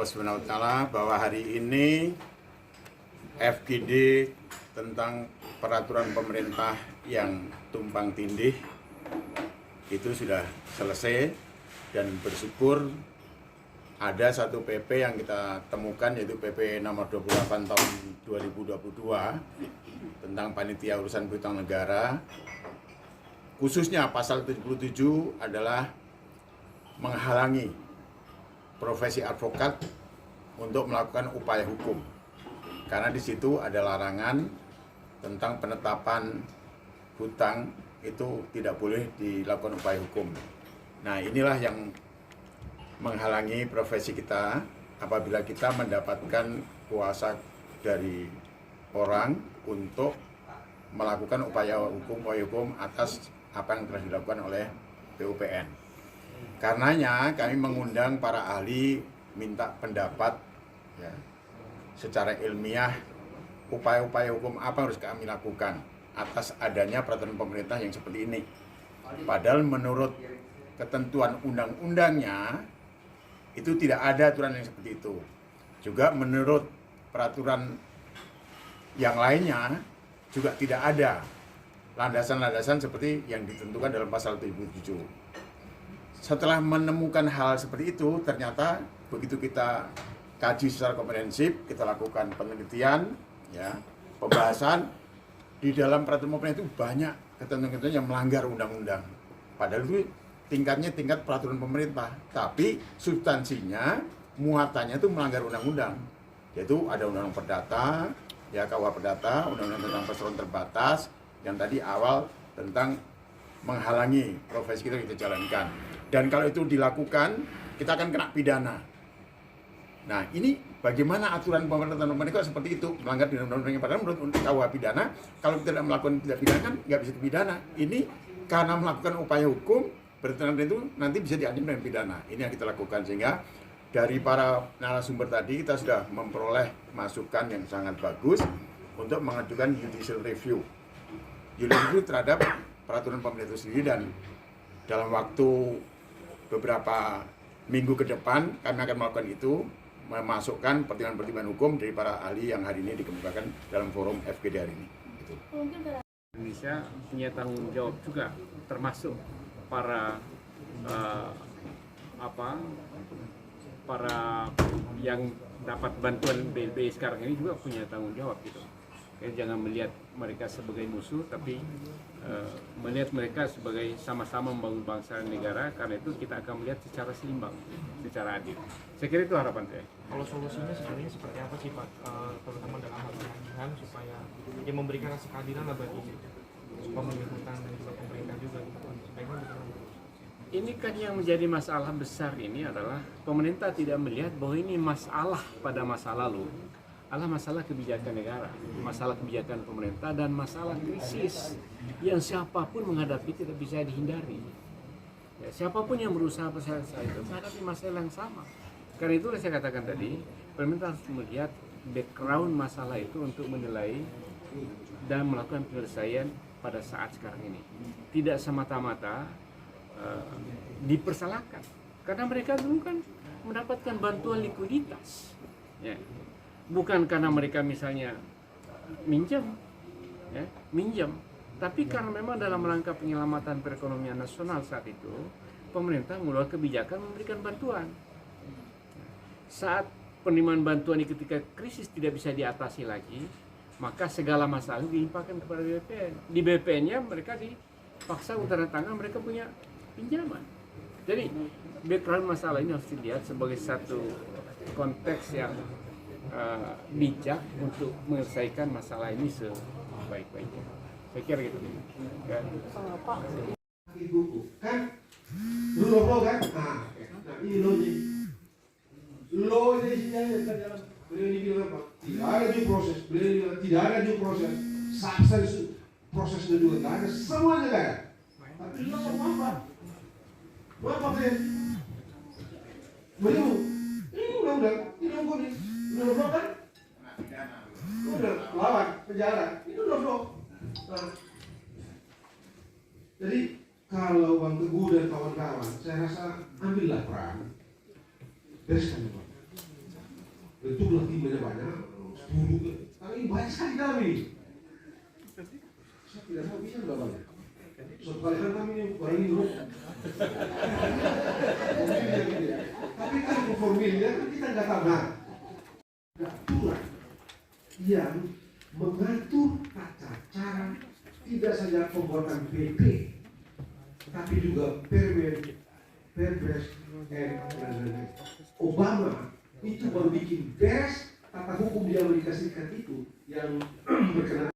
Allah Subhanahu wa Ta'ala bahwa hari ini FGD tentang peraturan pemerintah yang tumpang tindih itu sudah selesai, dan bersyukur ada satu PP yang kita temukan, yaitu PP nomor 28 tahun 2022 tentang panitia urusan piutang negara, khususnya pasal 77 adalah menghalangi profesi advokat untuk melakukan upaya hukum, karena di situ ada larangan tentang penetapan hutang itu tidak boleh dilakukan upaya hukum. Nah, inilah yang menghalangi profesi kita apabila kita mendapatkan kuasa dari orang untuk melakukan upaya hukum atas apa yang telah dilakukan oleh PUPN. Karenanya kami mengundang para ahli, minta pendapat ya, secara ilmiah upaya-upaya hukum apa yang harus kami lakukan atas adanya peraturan pemerintah yang seperti ini. Padahal menurut ketentuan undang-undangnya itu tidak ada aturan yang seperti itu. Juga menurut peraturan yang lainnya juga tidak ada landasan-landasan seperti yang ditentukan dalam pasal 77. Setelah menemukan hal seperti itu, ternyata begitu kita kaji secara komprehensif, kita lakukan penelitian, ya, pembahasan, di dalam peraturan pemerintah itu banyak ketentuan-ketentuan yang melanggar undang-undang. Padahal itu tingkatnya tingkat peraturan pemerintah, tapi substansinya, muatannya itu melanggar undang-undang. Yaitu ada undang-undang perdata, ya KUH perdata, undang-undang tentang perseroan terbatas, yang tadi awal tentang menghalangi profesi kita jalankan. Dan kalau itu dilakukan, kita akan kena pidana. Nah, ini bagaimana aturan pemerintah kok seperti itu, melanggar undang-undang yang padahal menurut KUH pidana, kalau kita tidak melakukan tidak pidana kan nggak bisa dipidana. Ini karena melakukan upaya hukum, bertentangan itu nanti bisa diancam dengan pidana. Ini yang kita lakukan, sehingga dari para narasumber tadi kita sudah memperoleh masukan yang sangat bagus untuk mengajukan judicial review. Judicial review terhadap peraturan pemerintah itu sendiri, dan dalam waktu beberapa minggu ke depan kami akan melakukan itu, memasukkan pertimbangan-pertimbangan hukum dari para ahli yang hari ini dikemukakan dalam forum FGD hari ini. Gitu. Indonesia punya tanggung jawab juga, termasuk para para yang dapat bantuan BLBI sekarang ini juga punya tanggung jawab gitu. Jangan melihat mereka sebagai musuh, tapi melihat mereka sebagai sama-sama membangun bangsa dan negara. Karena itu kita akan melihat secara seimbang, secara adil. Saya kira itu harapan saya. Kalau solusinya sebenarnya seperti apa sih Pak, terutama dalam hal pengadilan, supaya dia memberikan rasa keadilan lah bagi pemilik hutang dan juga pemerintah juga gitu. Ini kan yang menjadi masalah besar ini adalah pemerintah tidak melihat bahwa ini masalah pada masa lalu adalah masalah kebijakan negara, masalah kebijakan pemerintah, dan masalah krisis yang siapapun menghadapi tidak bisa dihindari. Ya, siapapun yang berusaha itu menghadapi masalah yang sama. Karena itu saya katakan tadi, pemerintah harus melihat background masalah itu untuk menilai dan melakukan penyelesaian pada saat sekarang ini. Tidak semata-mata dipersalahkan, karena mereka dulu kan mendapatkan bantuan likuiditas, ya. Bukan karena mereka misalnya minjam, tapi karena memang dalam rangka penyelamatan perekonomian nasional saat itu, pemerintah mengeluarkan kebijakan memberikan bantuan. Saat penerimaan bantuan ini ketika krisis tidak bisa diatasi lagi, maka segala masalah dilimpahkan kepada BPN. Di BPN-nya mereka dipaksa tanda tangan, mereka punya pinjaman. Jadi background masalah ini harus dilihat sebagai satu konteks yang bijak untuk menyelesaikan masalah ini sebaik-baiknya. Saya kira gitu. Kan? Buku kan, lo kan, nah ini lo ini isinya dalam beliau ini bilang apa? Tidak ada due proses, beliau bilang tidak ada due proses, substance prosesnya juga tidak ada, semuanya tidak ada. Tapi lo apa? Berapa beliau? Beliau ini undang-undang, ini hukum ini. Udah kan? Udah lawan penjara. Itu udah. Jadi kalau Bang Teguh dan kawan-kawan, saya rasa ambillah peran. Bereskan Bang. bentuklah timnya banyak, 10, tapi banyak sekali dalam ini. Saya tidak tahu bisa nggak banyak. Suatu kali kan kami ini orang ini loh. Tapi kan formilnya kan kita nggak tahu. Nah, aturan yang mengatur tata cara tidak saja pembuatan PP, tapi juga Perpres Obama itu baru bikin beres tata hukum di Amerika Serikat itu yang berkenaan